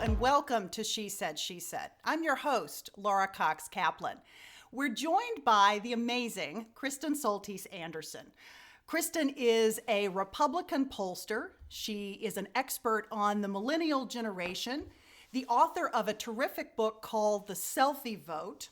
and welcome to She Said, She Said. I'm your host, Laura Cox Kaplan. We're joined by the amazing Kristen Anderson. Kristen is a Republican pollster. She is an expert on the millennial generation, the author of a terrific book called The Selfie Vote.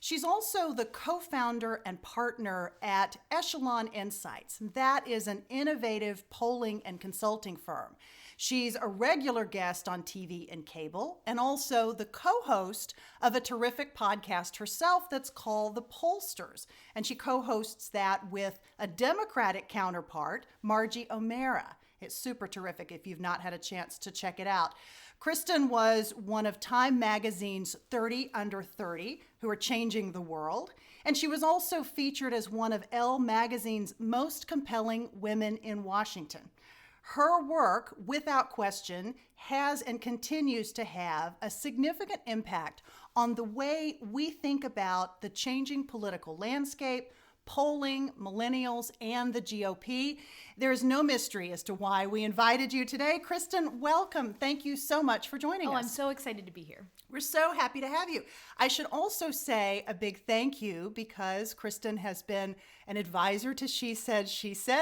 She's also the co-founder and partner at Echelon Insights. That is an innovative polling and consulting firm. She's a regular guest on TV and cable, and also the co-host of a terrific podcast herself that's called The Pollsters. And she co-hosts that with a Democratic counterpart, Margie O'Meara. It's super terrific if you've not had a chance to check it out. Kristen was one of Time Magazine's 30 Under 30 who are changing the world. And she was also featured as one of Elle Magazine's most compelling women in Washington. Her work, without question, has and continues to have a significant impact on the way we think about the changing political landscape, polling, millennials, and the GOP. There is no mystery as to why we invited you today. Kristen, welcome. Thank you so much for joining us. I'm so excited to be here. We're so happy to have you. I should also say a big thank you because Kristen has been an advisor to She Said,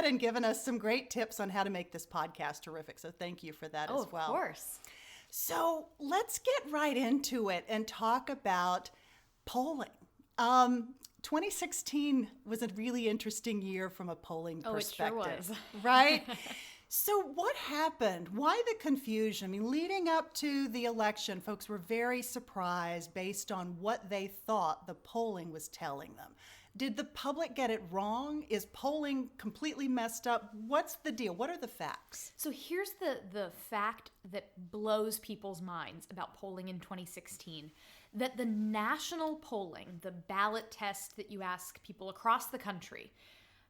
and given us some great tips on how to make this podcast terrific. So thank you for that as well. Of course. So let's get right into it and talk about polling. 2016 was a really interesting year from a polling perspective. It sure was. Right? So what happened? Why the confusion? I mean, leading up to the election, folks were very surprised based on what they thought the polling was telling them. Did the public get it wrong? Is polling completely messed up? What's the deal? What are the facts? So here's the fact that blows people's minds about polling in 2016. That the national polling, the ballot test that you ask people across the country,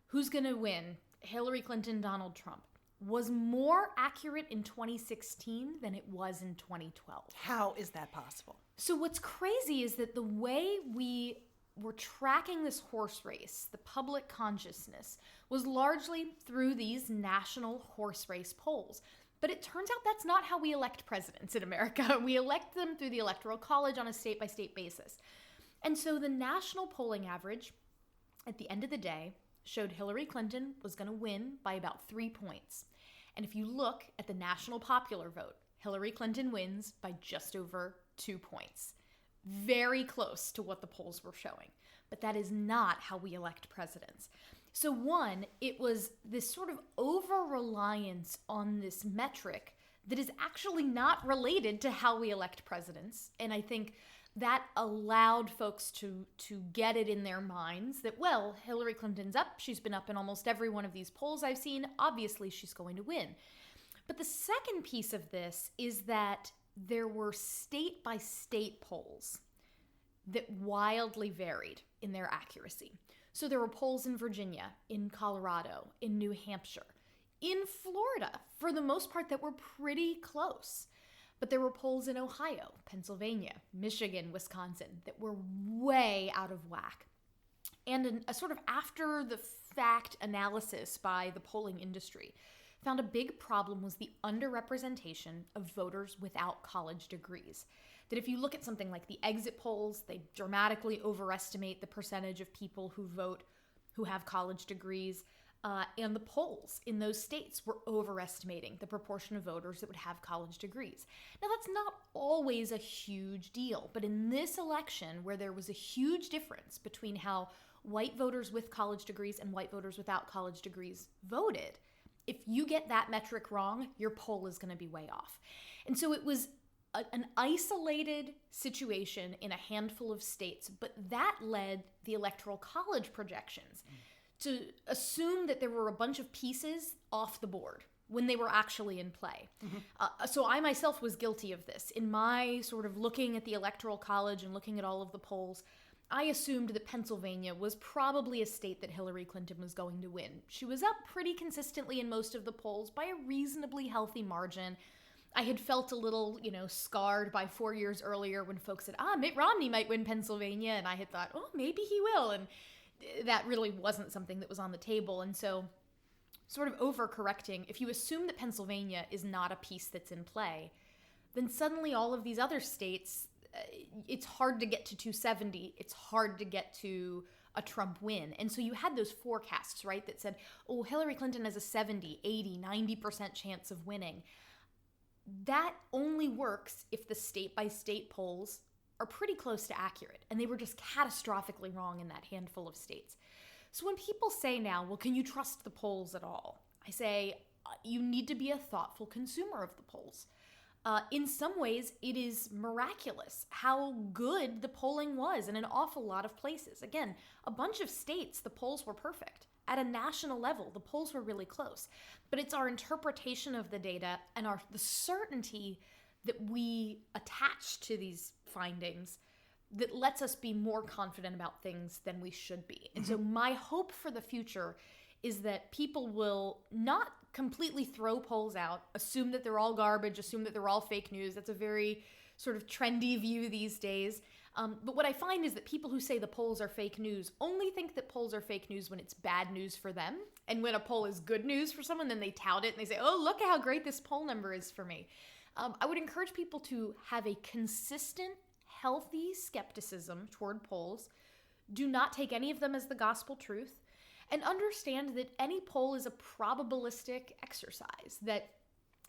who's going to win, Hillary Clinton, Donald Trump, was more accurate in 2016 than it was in 2012. How is that possible? So what's crazy is that the way we were tracking this horse race, the public consciousness, was largely through these national horse race polls. But it turns out that's not how we elect presidents in America. We elect them through the Electoral College on a state-by-state basis. And so the national polling average, at the end of the day, showed Hillary Clinton was going to win by about 3 points. And if you look at the national popular vote, Hillary Clinton wins by just over 2 points. Very close to what the polls were showing. But that is not how we elect presidents. So one, it was this sort of over-reliance on this metric that is actually not related to how we elect presidents. And I think that allowed folks to get it in their minds that, well, Hillary Clinton's up. She's been up in almost every one of these polls I've seen. Obviously, she's going to win. But the second piece of this is that there were state-by-state polls that wildly varied in their accuracy. So there were polls in Virginia, in Colorado, in New Hampshire, in Florida, for the most part, that were pretty close. But there were polls in Ohio, Pennsylvania, Michigan, Wisconsin, that were way out of whack. And a sort of after-the-fact analysis by the polling industry found a big problem was the underrepresentation of voters without college degrees. That if you look at something like the exit polls, they dramatically overestimate the percentage of people who vote who have college degrees, and the polls in those states were overestimating the proportion of voters that would have college degrees. Now, that's not always a huge deal, but in this election, where there was a huge difference between how white voters with college degrees and white voters without college degrees voted, if you get that metric wrong, your poll is going to be way off. And so it was an isolated situation in a handful of states, but that led the Electoral College projections to assume that there were a bunch of pieces off the board when they were actually in play. So I myself was guilty of this. In my sort of looking at the Electoral College and looking at all of the polls, I assumed that Pennsylvania was probably a state that Hillary Clinton was going to win. She was up pretty consistently in most of the polls by a reasonably healthy margin. I had felt a little, scarred by 4 years earlier when folks said, Mitt Romney might win Pennsylvania. And I had thought, maybe he will. And that really wasn't something that was on the table. And so sort of overcorrecting, if you assume that Pennsylvania is not a piece that's in play, then suddenly all of these other states, it's hard to get to 270. It's hard to get to a Trump win. And so you had those forecasts, right, that said, oh, Hillary Clinton has a 70, 80, 90% chance of winning. That only works if the state-by-state polls are pretty close to accurate. And they were just catastrophically wrong in that handful of states. So when people say now, well, can you trust the polls at all? I say, you need to be a thoughtful consumer of the polls. In some ways, it is miraculous how good the polling was in an awful lot of places. Again, a bunch of states, the polls were perfect. At a national level, the polls were really close. But it's our interpretation of the data and the certainty that we attach to these findings that lets us be more confident about things than we should be. And so my hope for the future is that people will not completely throw polls out, assume that they're all garbage, assume that they're all fake news. That's a very sort of trendy view these days. But what I find is that people who say the polls are fake news only think that polls are fake news when it's bad news for them. And when a poll is good news for someone, then they tout it and they say, oh, look at how great this poll number is for me. I would encourage people to have a consistent, healthy skepticism toward polls. Do not take any of them as the gospel truth. And understand that any poll is a probabilistic exercise. That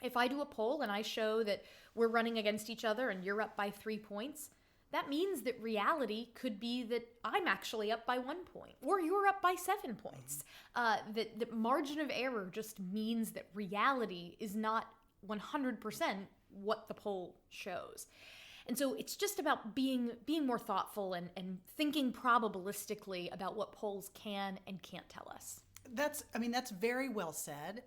if I do a poll and I show that we're running against each other and you're up by 3 points, that means that reality could be that I'm actually up by 1 point or you're up by 7 points. That the margin of error just means that reality is not 100% what the poll shows. And so it's just about being more thoughtful and thinking probabilistically about what polls can and can't tell us. That's very well said.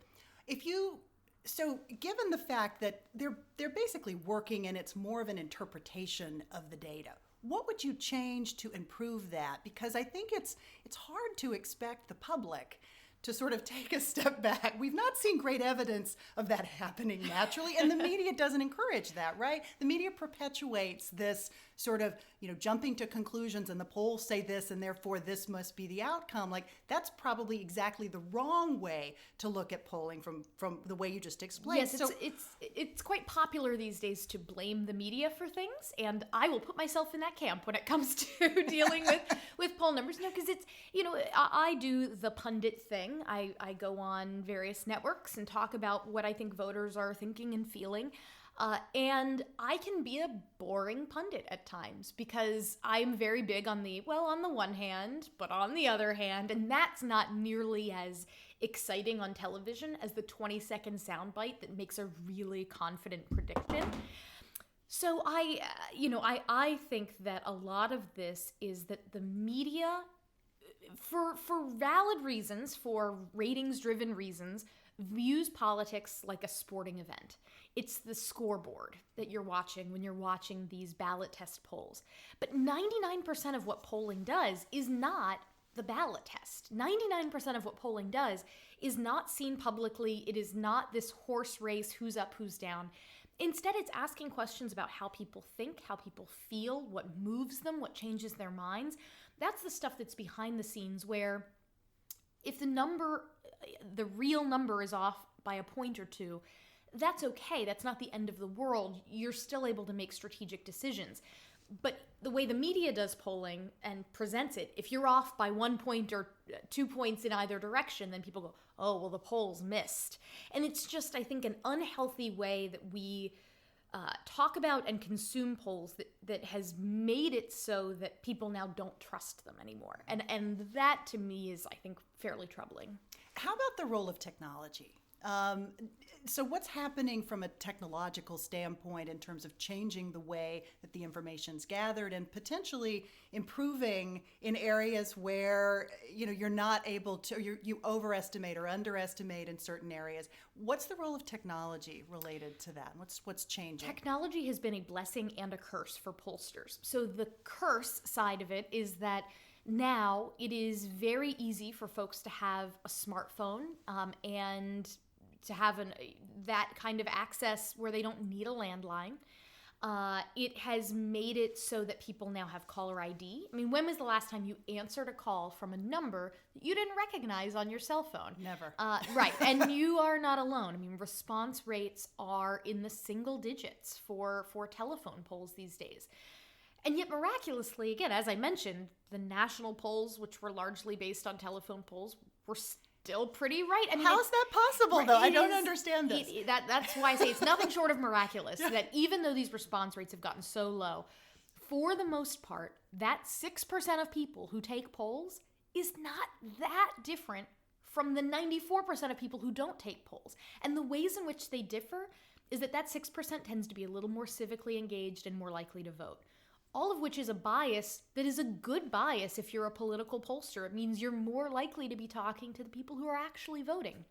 So given the fact that they're basically working and it's more of an interpretation of the data, what would you change to improve that? Because I think it's hard to expect the public to sort of take a step back. We've not seen great evidence of that happening naturally, and the media doesn't encourage that, right? The media perpetuates this sort of, jumping to conclusions, and the polls say this, and therefore this must be the outcome. Like, that's probably exactly the wrong way to look at polling from the way you just explained. Yes, it's quite popular these days to blame the media for things, and I will put myself in that camp when it comes to dealing with poll numbers. No, because it's, I do the pundit thing. I go on various networks and talk about what I think voters are thinking and feeling. And I can be a boring pundit at times because I'm very big on on the one hand, but on the other hand, and that's not nearly as exciting on television as the 20-second soundbite that makes a really confident prediction. So I think that a lot of this is that the media, for valid reasons, for ratings-driven reasons, views politics like a sporting event. It's the scoreboard that you're watching when you're watching these ballot test polls. But 99% of what polling does is not the ballot test. 99% of what polling does is not seen publicly. It is not this horse race, who's up, who's down. Instead, it's asking questions about how people think, how people feel, what moves them, what changes their minds. That's the stuff that's behind the scenes, where if the real number is off by a point or two, that's okay. That's not the end of the world. You're still able to make strategic decisions. But the way the media does polling and presents it, if you're off by 1 point or 2 points in either direction, then people go, oh, well, the polls missed. And it's just, I think, an unhealthy way that we talk about and consume polls that has made it so that people now don't trust them anymore. And that, to me, is, I think, fairly troubling. How about the role of technology? So what's happening from a technological standpoint in terms of changing the way that the information's gathered and potentially improving in areas where, you're not able to, you overestimate or underestimate in certain areas? What's the role of technology related to that? What's changing? Technology has been a blessing and a curse for pollsters. So the curse side of it is that now it is very easy for folks to have a smartphone and to have that kind of access where they don't need a landline. It has made it so that people now have caller ID. I mean, when was the last time you answered a call from a number that you didn't recognize on your cell phone? Never. Right. And you are not alone. I mean, response rates are in the single digits for telephone polls these days. And yet, miraculously, again, as I mentioned, the national polls, which were largely based on telephone polls, were still pretty right. I mean, how is that possible, though? I don't understand this. That's why I say it's nothing short of miraculous that even though these response rates have gotten so low, for the most part, that 6% of people who take polls is not that different from the 94% of people who don't take polls. And the ways in which they differ is that 6% tends to be a little more civically engaged and more likely to vote. All of which is a bias that is a good bias if you're a political pollster. It means you're more likely to be talking to the people who are actually voting.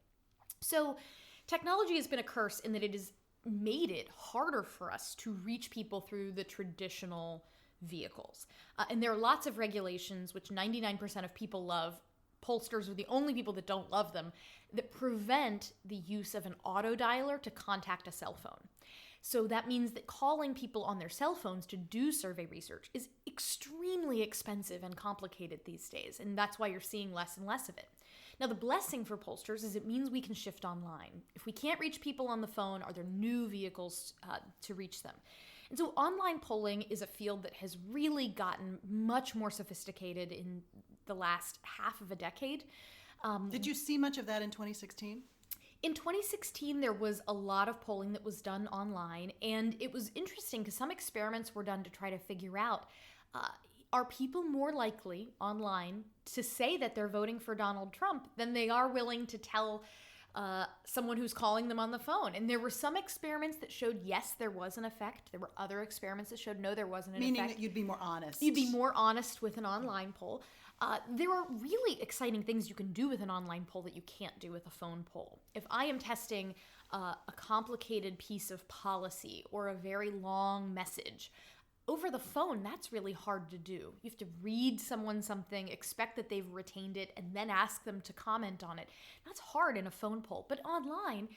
So technology has been a curse in that it has made it harder for us to reach people through the traditional vehicles. And there are lots of regulations, which 99% of people love. Pollsters are the only people that don't love them, that prevent the use of an auto dialer to contact a cell phone. So that means that calling people on their cell phones to do survey research is extremely expensive and complicated these days, and that's why you're seeing less and less of it. Now, the blessing for pollsters is it means we can shift online. If we can't reach people on the phone, are there new vehicles to reach them? And so online polling is a field that has really gotten much more sophisticated in the last half of a decade. Did you see much of that in 2016? In 2016, there was a lot of polling that was done online, and it was interesting because some experiments were done to try to figure out, are people more likely online to say that they're voting for Donald Trump than they are willing to tell someone who's calling them on the phone? And there were some experiments that showed, yes, there was an effect. There were other experiments that showed, no, there wasn't an effect. Meaning that you'd be more honest. You'd be more honest with an online poll. There are really exciting things you can do with an online poll that you can't do with a phone poll. If I am testing a complicated piece of policy or a very long message, over the phone, that's really hard to do. You have to read someone something, expect that they've retained it, and then ask them to comment on it. That's hard in a phone poll. But online,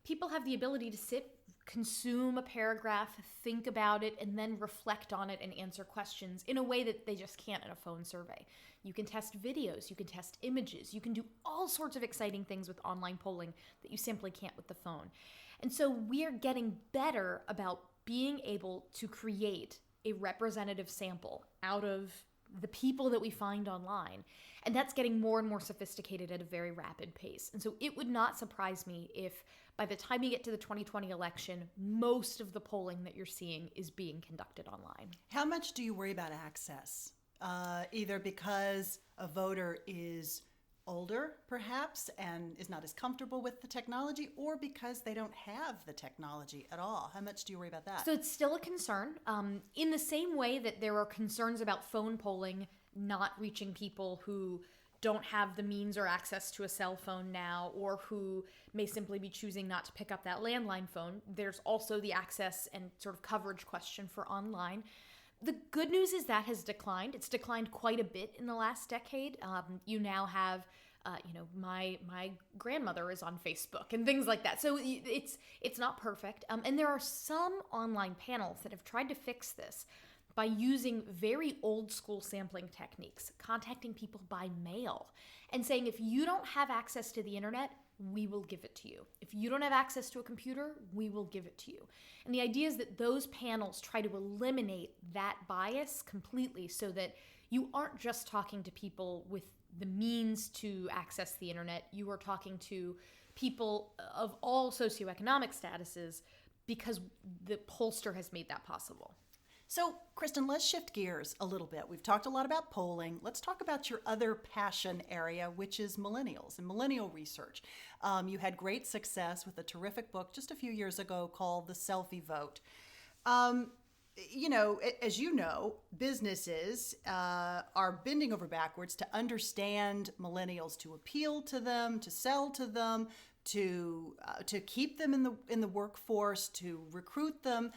people have the ability to sit, consume a paragraph, think about it, and then reflect on it and answer questions in a way that they just can't in a phone survey. You can test videos, you can test images, you can do all sorts of exciting things with online polling that you simply can't with the phone. And so we are getting better about being able to create a representative sample out of the people that we find online. And that's getting more and more sophisticated at a very rapid pace. And so it would not surprise me if by the time you get to the 2020 election, most of the polling that you're seeing is being conducted online. How much do you worry about access? Either because a voter is older, perhaps, and is not as comfortable with the technology, or because they don't have the technology at all? How much do you worry about that? So it's still a concern. In the same way that there are concerns about phone polling not reaching people who don't have the means or access to a cell phone now, or who may simply be choosing not to pick up that landline phone, there's also the access and sort of coverage question for online. The good news is that has declined. It's declined quite a bit in the last decade. You now have, my grandmother is on Facebook and things like that. So it's not perfect. And there are some online panels that have tried to fix this by using very old school sampling techniques, contacting people by mail and saying, if you don't have access to the internet, we will give it to you. If you don't have access to a computer, we will give it to you. And the idea is that those panels try to eliminate that bias completely so that you aren't just talking to people with the means to access the internet. You are talking to people of all socioeconomic statuses because the pollster has made that possible. So, Kristen, let's shift gears a little bit. We've talked a lot about polling. Let's talk about your other passion area, which is millennials and millennial research. You had great success with a terrific book just a few years ago called The Selfie Vote. As you know, businesses are bending over backwards to understand millennials, to appeal to them, to sell to them, to keep them in the workforce, to recruit them.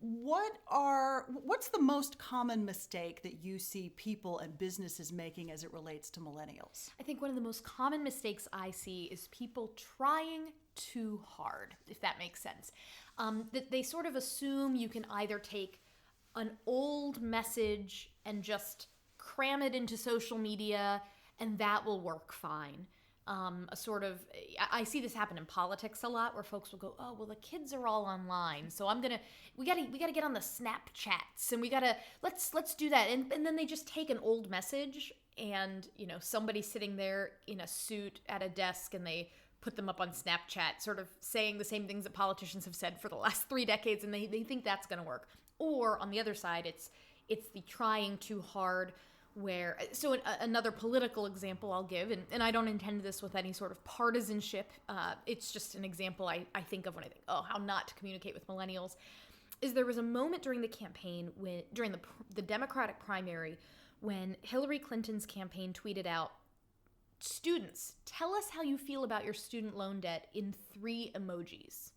What's the most common mistake that you see people and businesses making as it relates to millennials? I think one of the most common mistakes I see is people trying too hard, if that makes sense. that they sort of assume you can either take an old message and just cram it into social media and that will work fine. I see this happen in politics a lot where folks will go, oh, well, the kids are all online. So we gotta get on the Snapchats and let's do that. And then they just take an old message and, somebody sitting there in a suit at a desk and they put them up on Snapchat, sort of saying the same things that politicians have said for the last 3 decades. And they think that's going to work. Or on the other side, it's the trying too hard another political example I'll give, and I don't intend this with any sort of partisanship, it's just an example I think of when I think, oh, how not to communicate with millennials, is there was a moment during the campaign, during the Democratic primary, when Hillary Clinton's campaign tweeted out, students, tell us how you feel about your student loan debt in 3 emojis.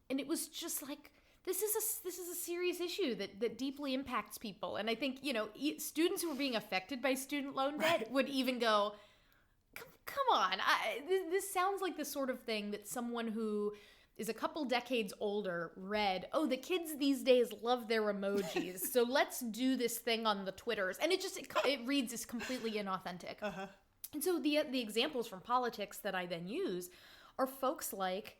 And it was just like, this is a serious issue that deeply impacts people. And I think, students who are being affected by student loan debt would even go, come on. This sounds like the sort of thing that someone who is a couple decades older read, oh, the kids these days love their emojis. So let's do this thing on the Twitters. And it reads as completely inauthentic. Uh-huh. And so the examples from politics that I then use are folks like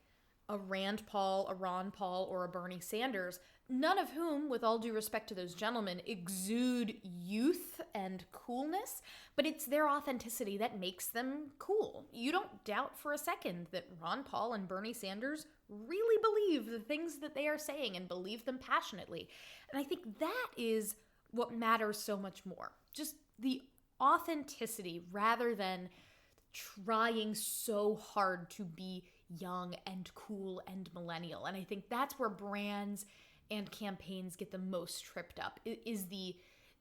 a Rand Paul, a Ron Paul, or a Bernie Sanders, none of whom, with all due respect to those gentlemen, exude youth and coolness, but it's their authenticity that makes them cool. You don't doubt for a second that Ron Paul and Bernie Sanders really believe the things that they are saying and believe them passionately. And I think that is what matters so much more. Just the authenticity rather than trying so hard to be young and cool and millennial. And I think that's where brands and campaigns get the most tripped up,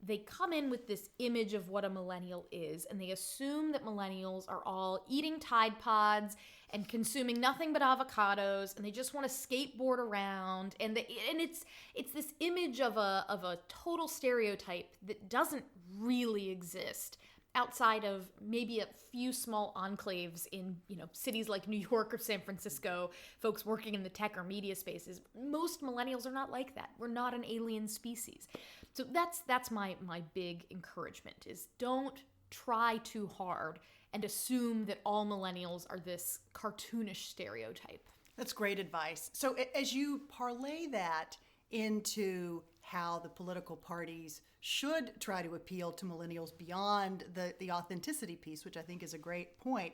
they come in with this image of what a millennial is, and they assume that millennials are all eating Tide Pods and consuming nothing but avocados, and they just want to skateboard around, and it's this image of a total stereotype that doesn't really exist outside of maybe a few small enclaves in, cities like New York or San Francisco, folks working in the tech or media spaces. Most millennials are not like that. We're not an alien species. So that's my big encouragement is don't try too hard and assume that all millennials are this cartoonish stereotype. That's great advice. So as you parlay that into how the political parties should try to appeal to millennials beyond the authenticity piece, which I think is a great point.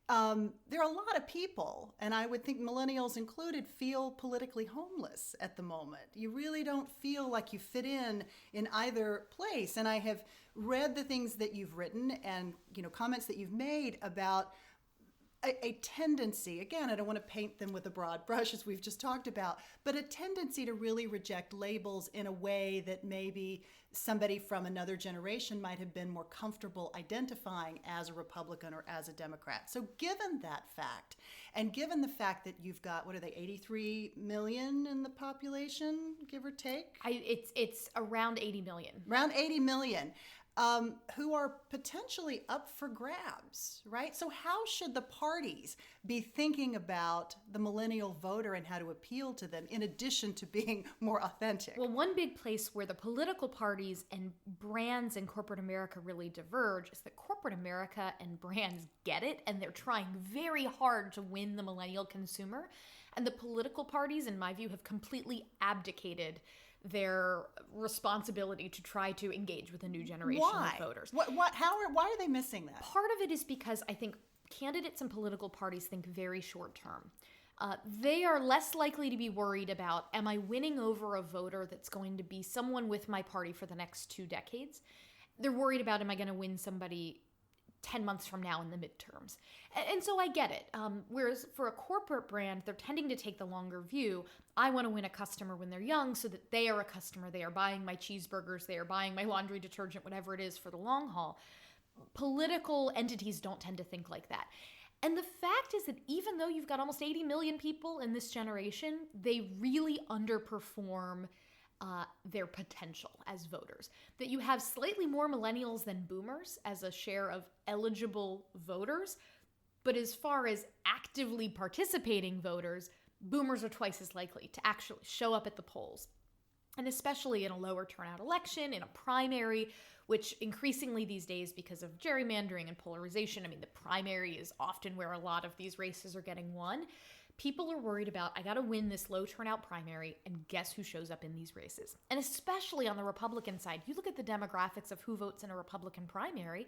There are a lot of people, and I would think millennials included, feel politically homeless at the moment. You really don't feel like you fit in either place. And I have read the things that you've written and comments that you've made about a tendency, again, I don't want to paint them with a broad brush as we've just talked about, but a tendency to really reject labels in a way that maybe somebody from another generation might have been more comfortable identifying as a Republican or as a Democrat. So given that fact, and given the fact that you've got, 83 million in the population, give or take? It's around 80 million. Around 80 million. Who are potentially up for grabs, right? So how should the parties be thinking about the millennial voter and how to appeal to them in addition to being more authentic? Well, one big place where the political parties and brands in corporate America really diverge is that corporate America and brands get it, and they're trying very hard to win the millennial consumer. And the political parties, in my view, have completely abdicated their responsibility to try to engage with a new generation of voters. Why are they missing that? Part of it is because I think candidates and political parties think very short term. They are less likely to be worried about, am I winning over a voter that's going to be someone with my party for the next 2 decades? They're worried about, am I going to win somebody 10 months from now in the midterms? And so I get it. Whereas for a corporate brand, they're tending to take the longer view. I want to win a customer when they're young so that they are a customer. They are buying my cheeseburgers. They are buying my laundry detergent, whatever it is, for the long haul. Political entities don't tend to think like that. And the fact is that even though you've got almost 80 million people in this generation, they really underperform their potential as voters. That you have slightly more millennials than boomers as a share of eligible voters, but as far as actively participating voters, boomers are twice as likely to actually show up at the polls. And especially in a lower turnout election, in a primary, which increasingly these days, because of gerrymandering and polarization, I mean, the primary is often where a lot of these races are getting won. People are worried about, I got to win this low turnout primary, and guess who shows up in these races? And especially on the Republican side, you look at the demographics of who votes in a Republican primary,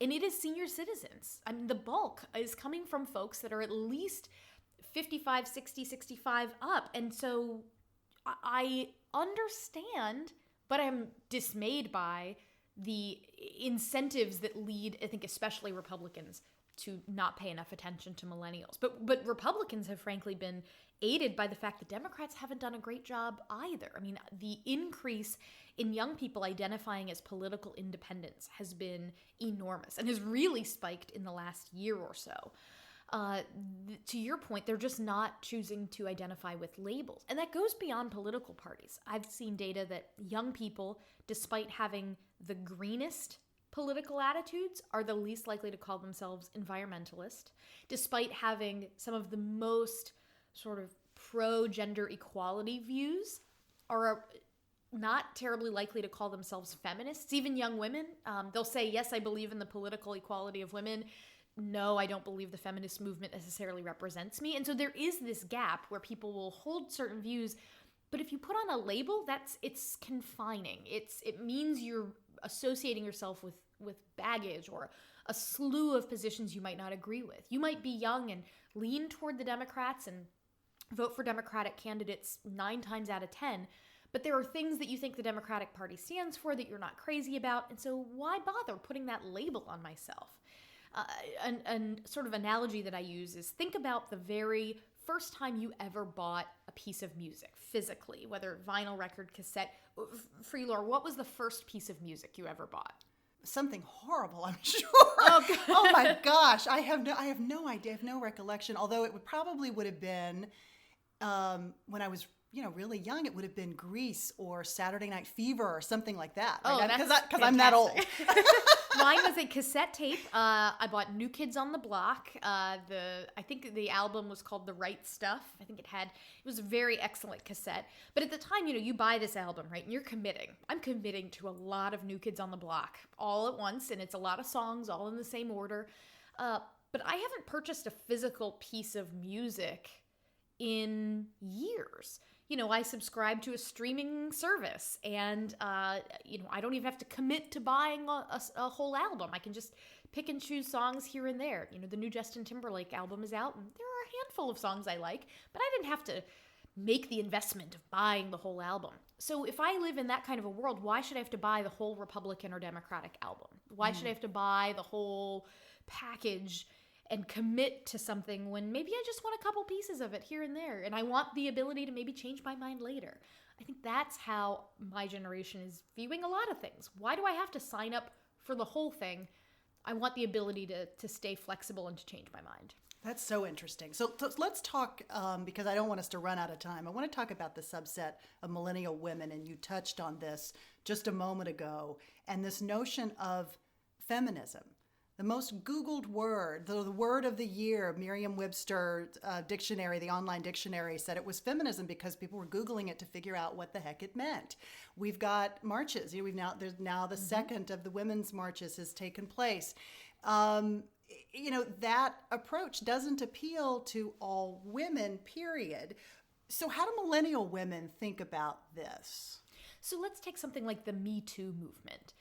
and it is senior citizens. I mean, the bulk is coming from folks that are at least 55, 60, 65 up. And so I understand, but I'm dismayed by the incentives that lead, I think, especially Republicans to not pay enough attention to millennials. But Republicans have frankly been aided by the fact that Democrats haven't done a great job either. I mean, the increase in young people identifying as political independents has been enormous and has really spiked in the last year or so. To your point, they're just not choosing to identify with labels. And that goes beyond political parties. I've seen data that young people, despite having the greenest political attitudes, are the least likely to call themselves environmentalist, despite having some of the most sort of pro-gender equality views, are not terribly likely to call themselves feminists. Even young women, they'll say, yes, I believe in the political equality of women. No, I don't believe the feminist movement necessarily represents me. And so there is this gap where people will hold certain views, but if you put on a label, it's confining. It means you're associating yourself with baggage or a slew of positions you might not agree with. You might be young and lean toward the Democrats and vote for Democratic candidates 9 times out of 10, but there are things that you think the Democratic Party stands for that you're not crazy about, and so why bother putting that label on myself? An sort of analogy that I use is, think about the very first time you ever bought a piece of music physically, whether vinyl, record, cassette. For you, Laura, what was the first piece of music you ever bought? Something horrible, I'm sure. Oh, oh my gosh, I have no idea, I have no recollection. Although it would have been when I was really young. It would have been Grease or Saturday Night Fever or something like that. Right? Oh, because I'm that old. Mine was a cassette tape. I bought New Kids on the Block. I think the album was called The Right Stuff. I think it was a very excellent cassette. But at the time, you buy this album, right? And you're committing. I'm committing to a lot of New Kids on the Block all at once. And it's a lot of songs all in the same order. But I haven't purchased a physical piece of music in years. I subscribe to a streaming service, and I don't even have to commit to buying a whole album. I can just pick and choose songs here and there. The new Justin Timberlake album is out, and there are a handful of songs I like, but I didn't have to make the investment of buying the whole album. So if I live in that kind of a world, why should I have to buy the whole Republican or Democratic album? Why should I have to buy the whole package and commit to something when maybe I just want a couple pieces of it here and there, and I want the ability to maybe change my mind later? I think that's how my generation is viewing a lot of things. Why do I have to sign up for the whole thing? I want the ability to stay flexible and to change my mind. That's so interesting. So let's talk, because I don't want us to run out of time. I want to talk about the subset of millennial women, and you touched on this just a moment ago, and this notion of feminism. The most Googled word, the word of the year, Merriam-Webster dictionary, the online dictionary, said it was feminism because people were Googling it to figure out what the heck it meant. We've got marches. There's now the second of the women's marches has taken place. That approach doesn't appeal to all women, period. So how do millennial women think about this? So let's take something like the Me Too movement.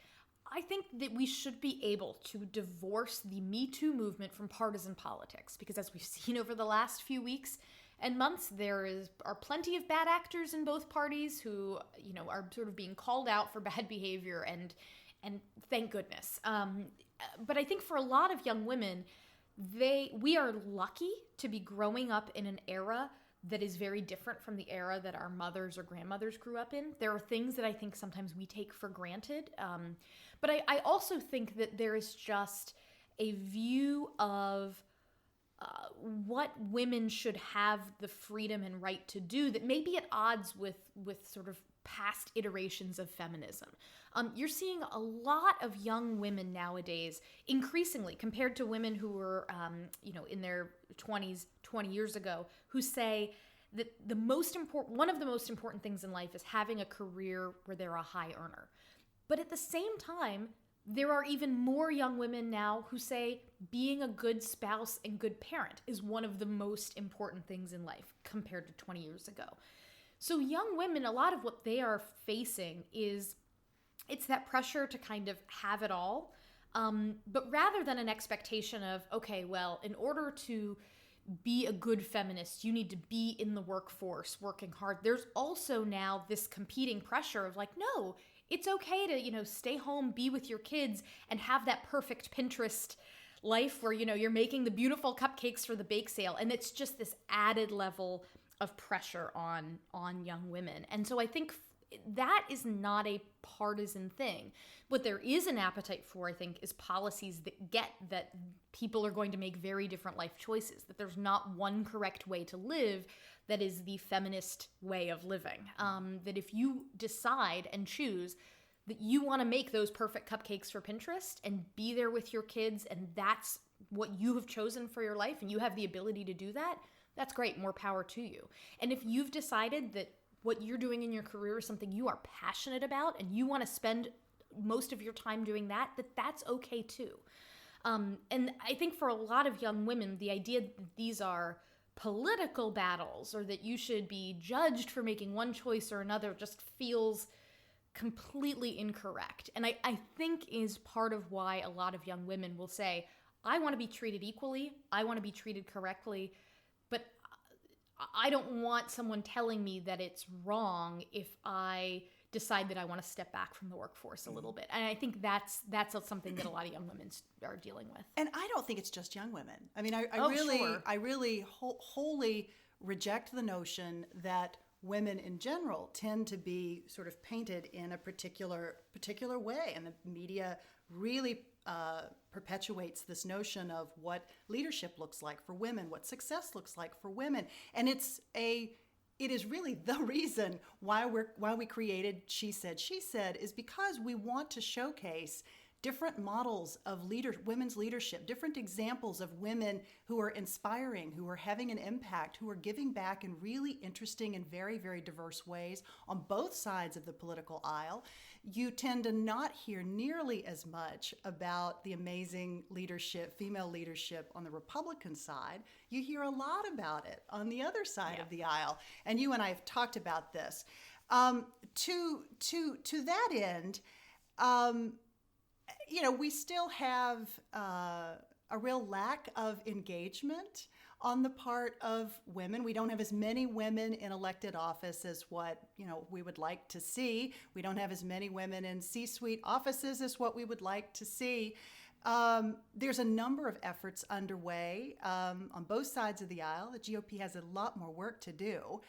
I think that we should be able to divorce the Me Too movement from partisan politics, because as we've seen over the last few weeks and months, there are plenty of bad actors in both parties who, are sort of being called out for bad behavior, and thank goodness. But I think for a lot of young women, we are lucky to be growing up in an era that is very different from the era that our mothers or grandmothers grew up in. There are things that I think sometimes we take for granted. But I also think that there is just a view of what women should have the freedom and right to do that may be at odds with sort of past iterations of feminism. You're seeing a lot of young women nowadays, increasingly compared to women who were, in their 20s, 20 years ago, who say that one of the most important things in life is having a career where they're a high earner. But at the same time, there are even more young women now who say being a good spouse and good parent is one of the most important things in life compared to 20 years ago. So young women, a lot of what they are facing is it's that pressure to kind of have it all. But rather than an expectation of, okay, well, in order to be a good feminist, you need to be in the workforce working hard. There's also now this competing pressure of like, no, it's okay to, stay home, be with your kids, and have that perfect Pinterest life where, you're making the beautiful cupcakes for the bake sale. And it's just this added level of pressure on young women. And so I think that is not a partisan thing. What there is an appetite for, I think, is policies that get that people are going to make very different life choices, that there's not one correct way to live that is the feminist way of living. That if you decide and choose that you want to make those perfect cupcakes for Pinterest and be there with your kids, and that's what you have chosen for your life, and you have the ability to do that, that's great, more power to you. And if you've decided that what you're doing in your career is something you are passionate about and you want to spend most of your time doing that, that's okay too. And I think for a lot of young women, the idea that these are political battles or that you should be judged for making one choice or another just feels completely incorrect. And I think is part of why a lot of young women will say, I want to be treated equally, I want to be treated correctly, but I don't want someone telling me that it's wrong if I decide that I want to step back from the workforce a little bit. And I think that's something that a lot of young women are dealing with. And I don't think it's just young women. I mean, Sure. I really wholly reject the notion that women in general tend to be sort of painted in a particular way, and the media really perpetuates this notion of what leadership looks like for women, what success looks like for women, and it is really the reason why we created She Said, is because we want to showcase different models of women's leadership, different examples of women who are inspiring, who are having an impact, who are giving back in really interesting and very, very diverse ways on both sides of the political aisle. You tend to not hear nearly as much about the amazing leadership, female leadership on the Republican side. You hear a lot about it on the other side of the aisle. And you and I have talked about this. To that end, we still have a real lack of engagement on the part of women. We don't have as many women in elected office as what, we would like to see. We don't have as many women in C-suite offices as what we would like to see. There's a number of efforts underway on both sides of the aisle. The GOP has a lot more work to do.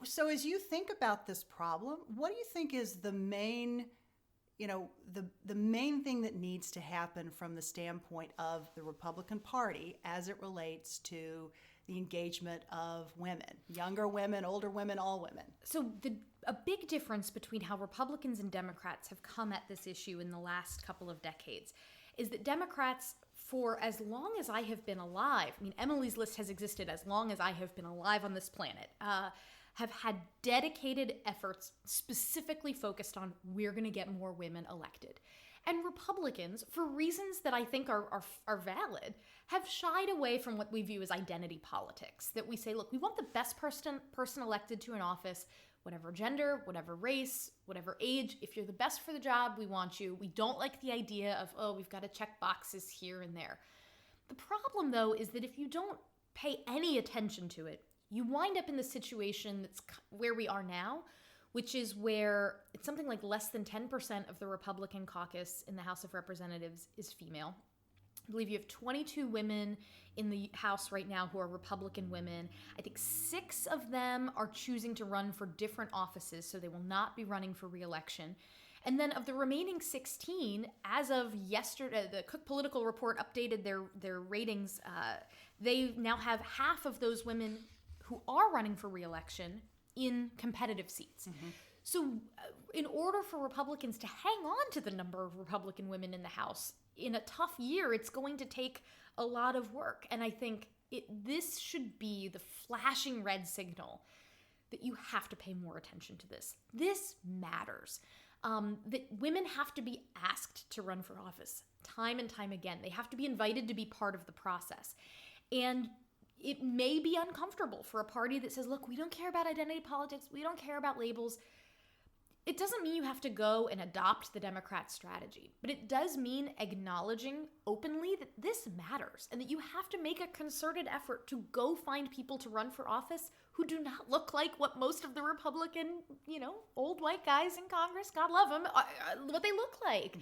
So as you think about this problem, what do you think is the main the main thing that needs to happen from the standpoint of the Republican Party as it relates to the engagement of women, younger women, older women, all women? So a big difference between how Republicans and Democrats have come at this issue in the last couple of decades is that Democrats, for as long as I have been alive, Emily's List has existed as long as I have been alive on this planet, have had dedicated efforts specifically focused on we're going to get more women elected. And Republicans, for reasons that I think are valid, have shied away from what we view as identity politics. That we say, look, we want the best person elected to an office, whatever gender, whatever race, whatever age. If you're the best for the job, we want you. We don't like the idea of, we've got to check boxes here and there. The problem, though, is that if you don't pay any attention to it, you wind up in the situation that's where we are now, which is where it's something like less than 10% of the Republican caucus in the House of Representatives is female. I believe you have 22 women in the House right now who are Republican women. I think 6 of them are choosing to run for different offices, so they will not be running for re-election. And then of the remaining 16, as of yesterday, the Cook Political Report updated their ratings. They now have half of those women who are running for re-election in competitive seats. Mm-hmm. So in order for Republicans to hang on to the number of Republican women in the House, in a tough year, it's going to take a lot of work. And I think This should be the flashing red signal that you have to pay more attention to this. This matters. That women have to be asked to run for office time and time again. They have to be invited to be part of the process. And it may be uncomfortable for a party that says, look, we don't care about identity politics. We don't care about labels. It doesn't mean you have to go and adopt the Democrat strategy, but it does mean acknowledging openly that this matters and that you have to make a concerted effort to go find people to run for office who do not look like what most of the Republican, old white guys in Congress, God love them, what they look like. Mm-hmm.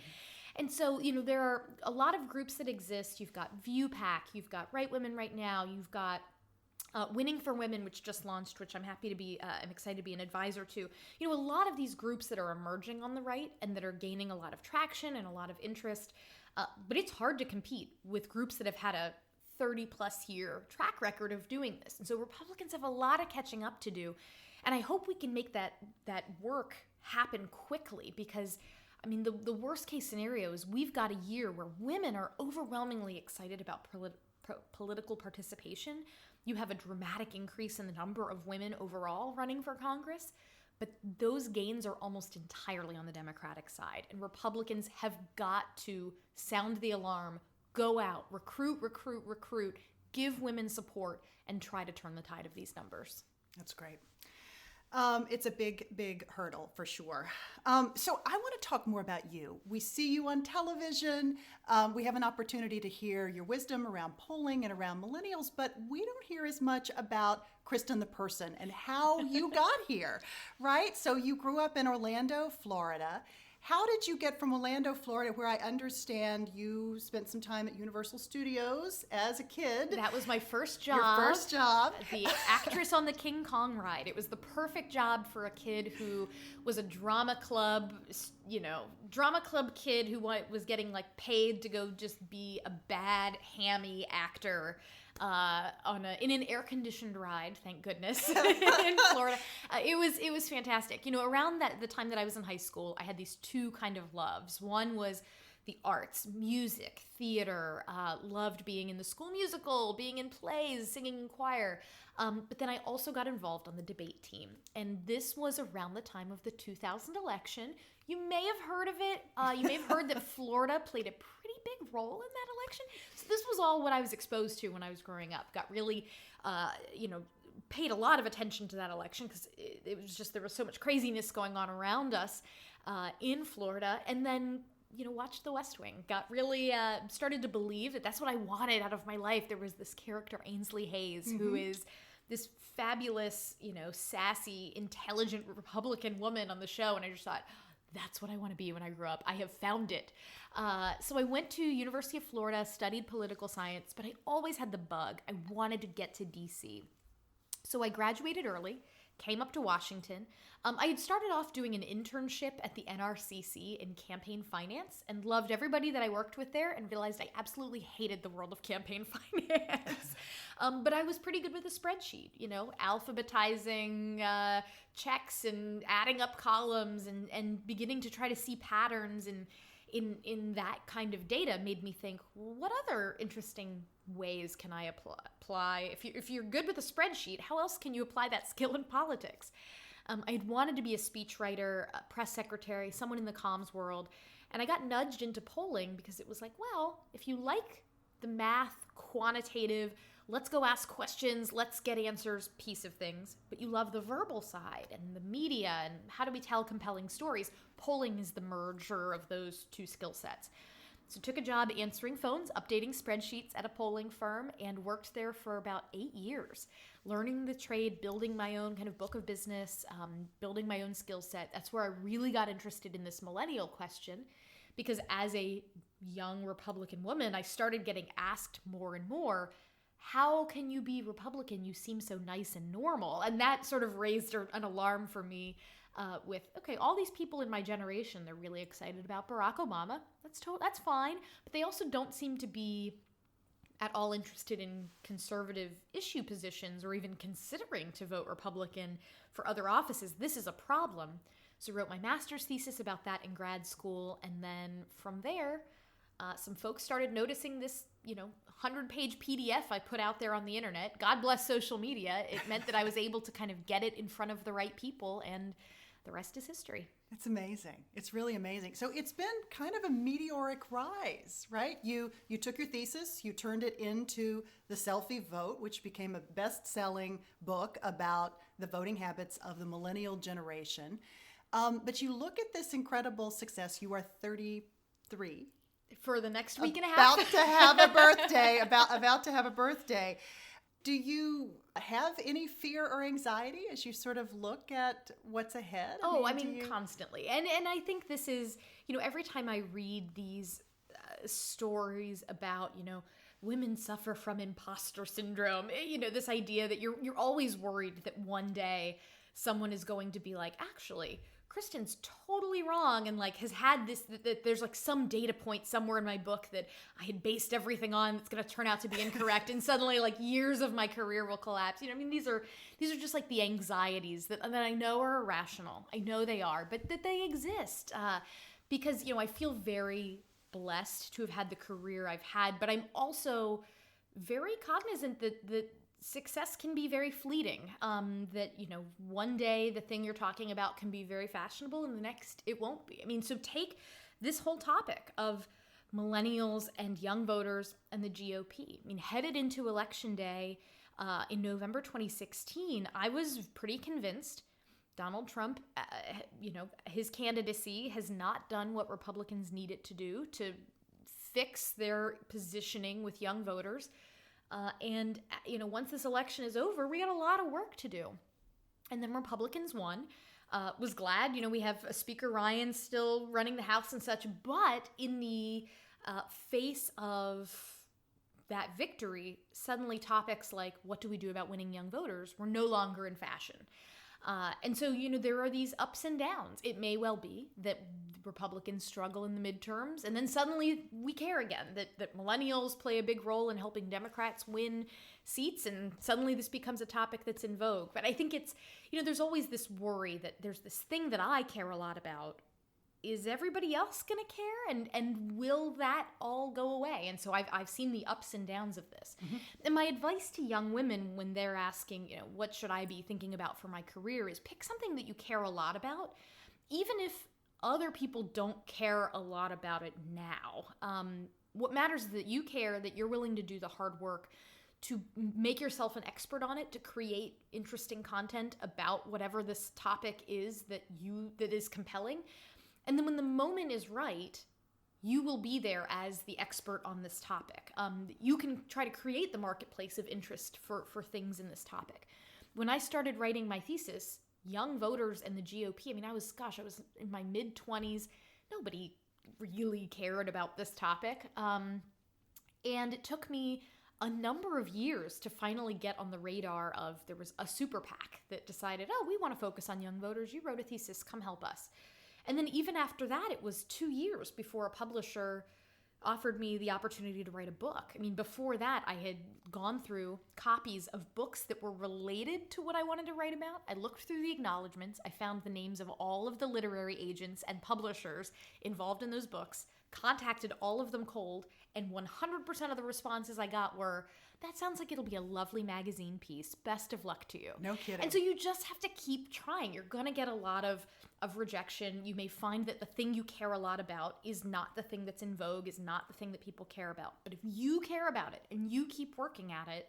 And so, there are a lot of groups that exist. You've got View PAC, you've got Right Women Right Now, you've got Winning for Women, which just launched, which I'm happy to be, I'm excited to be an advisor to. A lot of these groups that are emerging on the right and that are gaining a lot of traction and a lot of interest. But it's hard to compete with groups that have had a 30-plus year track record of doing this. And so Republicans have a lot of catching up to do. And I hope we can make that work happen quickly because, the worst case scenario is we've got a year where women are overwhelmingly excited about political participation. You have a dramatic increase in the number of women overall running for Congress, but those gains are almost entirely on the Democratic side. And Republicans have got to sound the alarm, go out, recruit, give women support, and try to turn the tide of these numbers. That's great. It's a big, big hurdle for sure. So I want to talk more about you. We see you on television. We have an opportunity to hear your wisdom around polling and around millennials, but we don't hear as much about Kristen the person and how you got here, right? So you grew up in Orlando, Florida. How did you get from Orlando, Florida, where I understand you spent some time at Universal Studios as a kid? That was my first job. Your first job. The actress on the King Kong ride. It was the perfect job for a kid who was a drama club kid who was getting paid to go just be a bad, hammy actor. In an air-conditioned ride, thank goodness, in Florida. It was fantastic. Around the time that I was in high school, I had these two kind of loves. One was the arts, music, theater, loved being in the school musical, being in plays, singing in choir. But then I also got involved on the debate team. And this was around the time of the 2000 election. You may have heard of it. You may have heard that Florida played a pretty big role in that election. So this was all what I was exposed to when I was growing up. Got really, paid a lot of attention to that election because it was just, there was so much craziness going on around us in Florida. And then, watched The West Wing. Got really, started to believe that that's what I wanted out of my life. There was this character, Ainsley Hayes, mm-hmm. who is this fabulous, sassy, intelligent Republican woman on the show. And I just thought, that's what I want to be when I grow up. I have found it. So I went to University of Florida, studied political science, but I always had the bug. I wanted to get to DC. So I graduated early, came up to Washington. I had started off doing an internship at the NRCC in campaign finance and loved everybody that I worked with there and realized I absolutely hated the world of campaign finance. But I was pretty good with a spreadsheet, alphabetizing checks and adding up columns and beginning to try to see patterns in that kind of data made me think, well, what other interesting ways can I apply? If you're good with a spreadsheet, how else can you apply that skill in politics? I had wanted to be a speechwriter, a press secretary, someone in the comms world, and I got nudged into polling because it was like, well, if you like the math, quantitative, let's go ask questions, let's get answers piece of things, but you love the verbal side and the media and how do we tell compelling stories, polling is the merger of those two skill sets. So took a job answering phones, updating spreadsheets at a polling firm, and worked there for about 8 years, learning the trade, building my own kind of book of business, building my own skill set. That's where I really got interested in this millennial question, because as a young Republican woman, I started getting asked more and more, how can you be Republican? You seem so nice and normal. And that sort of raised an alarm for me with, okay, all these people in my generation, they're really excited about Barack Obama. That's fine. But they also don't seem to be at all interested in conservative issue positions or even considering to vote Republican for other offices. This is a problem. So I wrote my master's thesis about that in grad school. And then from there, some folks started noticing this, 100-page PDF I put out there on the internet. God bless social media. It meant that I was able to kind of get it in front of the right people, and the rest is history. It's amazing. It's really amazing. So it's been kind of a meteoric rise, right? You took your thesis, you turned it into The Selfie Vote, which became a best-selling book about the voting habits of the millennial generation. But you look at this incredible success. You are 33. For the next week and a half. About to have a birthday. About to have a birthday. Do you have any fear or anxiety as you sort of look at what's ahead? Constantly. And I think this is, every time I read these stories about, women suffer from imposter syndrome, this idea that you're always worried that one day someone is going to be like, actually, Kristen's totally wrong, and like has had this, that there's like some data point somewhere in my book that I had based everything on that's going to turn out to be incorrect, and suddenly like years of my career will collapse. These are just like the anxieties that I know are irrational. I know they are, but that they exist because I feel very blessed to have had the career I've had, but I'm also very cognizant that success can be very fleeting, that, one day the thing you're talking about can be very fashionable and the next it won't be. So take this whole topic of millennials and young voters and the GOP. Headed into Election Day in November 2016, I was pretty convinced Donald Trump, his candidacy has not done what Republicans need it to do to fix their positioning with young voters. And once this election is over, we got a lot of work to do. And then Republicans won. Was glad, we have Speaker Ryan still running the House and such. But in the face of that victory, suddenly topics like what do we do about winning young voters were no longer in fashion. And so, there are these ups and downs. It may well be that Republicans struggle in the midterms, and then suddenly we care again, that millennials play a big role in helping Democrats win seats, and suddenly this becomes a topic that's in vogue. But I think it's, there's always this worry that there's this thing that I care a lot about. Is everybody else going to care? And will that all go away? And so I've seen the ups and downs of this. Mm-hmm. And my advice to young women when they're asking, what should I be thinking about for my career, is pick something that you care a lot about, even if other people don't care a lot about it now. What matters is that you care, that you're willing to do the hard work to make yourself an expert on it, to create interesting content about whatever this topic is that is compelling. And then when the moment is right, you will be there as the expert on this topic. You can try to create the marketplace of interest for things in this topic. When I started writing my thesis, young voters and the GOP, I was in my mid-20s. Nobody really cared about this topic. And it took me a number of years to finally get on the radar of, there was a super PAC that decided, we want to focus on young voters. You wrote a thesis, come help us. And then even after that, it was 2 years before a publisher offered me the opportunity to write a book. Before that, I had gone through copies of books that were related to what I wanted to write about. I looked through the acknowledgments. I found the names of all of the literary agents and publishers involved in those books, contacted all of them cold, and 100% of the responses I got were, that sounds like it'll be a lovely magazine piece. Best of luck to you. No kidding. And so you just have to keep trying. You're going to get a lot of rejection. You may find that the thing you care a lot about is not the thing that's in vogue, is not the thing that people care about. But if you care about it and you keep working at it,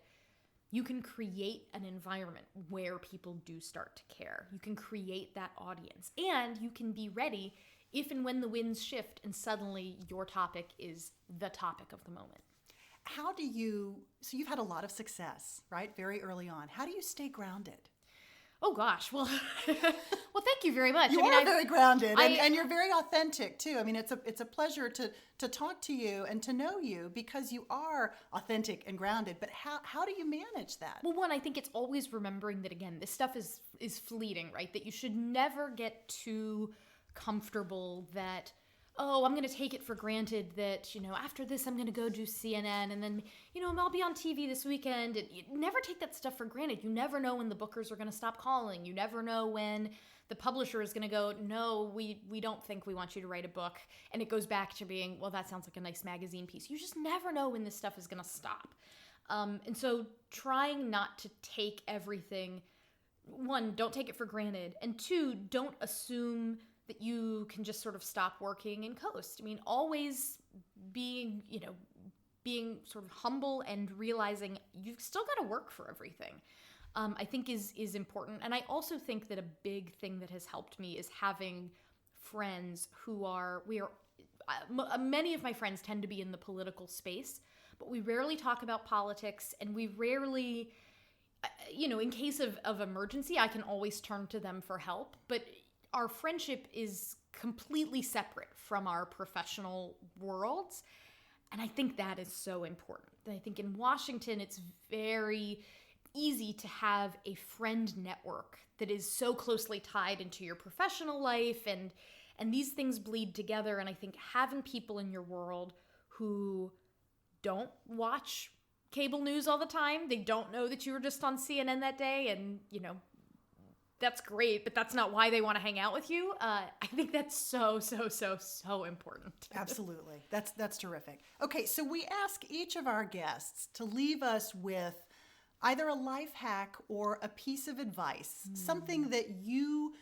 you can create an environment where people do start to care. You can create that audience, and you can be ready if and when the winds shift and suddenly your topic is the topic of the moment. So you've had a lot of success, right? Very early on. How do you stay grounded? Oh gosh, well, thank you very much. You are very grounded, and you're very authentic too. It's a pleasure to talk to you and to know you, because you are authentic and grounded. But how do you manage that? Well, one, I think it's always remembering that, again, this stuff is fleeting, right? That you should never get too comfortable that, I'm going to take it for granted that, after this I'm going to go do CNN, and then, I'll be on TV this weekend. And you never take that stuff for granted. You never know when the bookers are going to stop calling. You never know when the publisher is going to go, no, we don't think we want you to write a book. And it goes back to being, well, that sounds like a nice magazine piece. You just never know when this stuff is going to stop. And so trying not to take everything, one, don't take it for granted. And two, don't assume that you can just sort of stop working and coast. I mean, always being sort of humble and realizing you've still got to work for everything, I think is important. And I also think that a big thing that has helped me is having friends many of my friends tend to be in the political space, but we rarely talk about politics, and we rarely, in case of emergency, I can always turn to them for help. But our friendship is completely separate from our professional worlds. And I think that is so important. I think in Washington, it's very easy to have a friend network that is so closely tied into your professional life, and these things bleed together. And I think having people in your world who don't watch cable news all the time, they don't know that you were just on CNN that day, and, that's great, but that's not why they want to hang out with you. I think that's so important. Absolutely. That's terrific. Okay, so we ask each of our guests to leave us with either a life hack or a piece of advice, something that you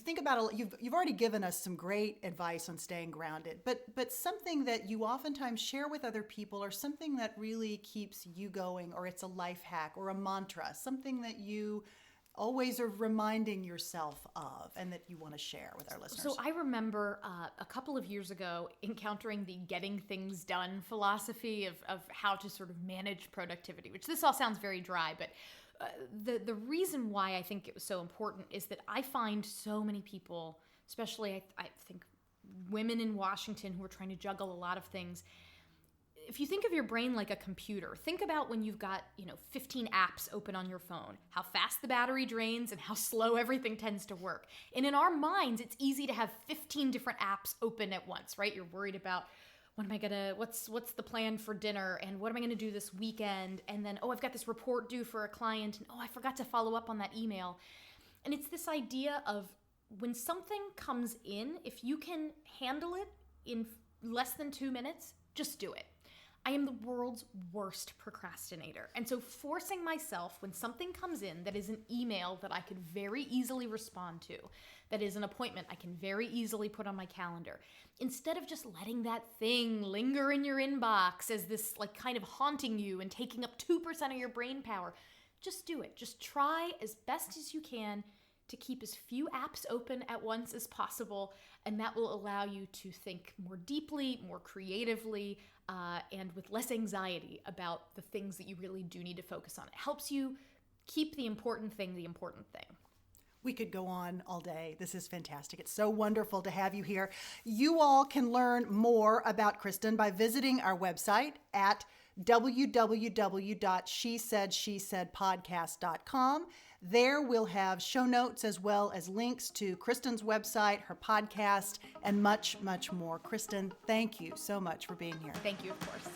think about. You've already given us some great advice on staying grounded, but something that you oftentimes share with other people, or something that really keeps you going, or it's a life hack or a mantra, something that you always are reminding yourself of and that you want to share with our listeners. So I remember a couple of years ago encountering the getting things done philosophy of how to sort of manage productivity, which this all sounds very dry, but the reason why I think it was so important is that I find so many people, especially I think women in Washington who are trying to juggle a lot of things. If you think of your brain like a computer, think about when you've got, 15 apps open on your phone, how fast the battery drains and how slow everything tends to work. And in our minds, it's easy to have 15 different apps open at once, right? You're worried about what's the plan for dinner, and what am I going to do this weekend? And then, I've got this report due for a client, and I forgot to follow up on that email. And it's this idea of when something comes in, if you can handle it in less than 2 minutes, just do it. I am the world's worst procrastinator. And so forcing myself, when something comes in that is an email that I could very easily respond to, that is an appointment I can very easily put on my calendar, instead of just letting that thing linger in your inbox as this kind of haunting you and taking up 2% of your brain power, just do it. Just try as best as you can to keep as few apps open at once as possible, and that will allow you to think more deeply, more creatively, and with less anxiety about the things that you really do need to focus on. It helps you keep the important thing the important thing. We could go on all day. This is fantastic. It's so wonderful to have you here. You all can learn more about Kristen by visiting our website at www.shesaidshesaidpodcast.com. There we'll have show notes as well as links to Kristen's website, her podcast, and much, much more. Kristen, thank you so much for being here. Thank you, of course.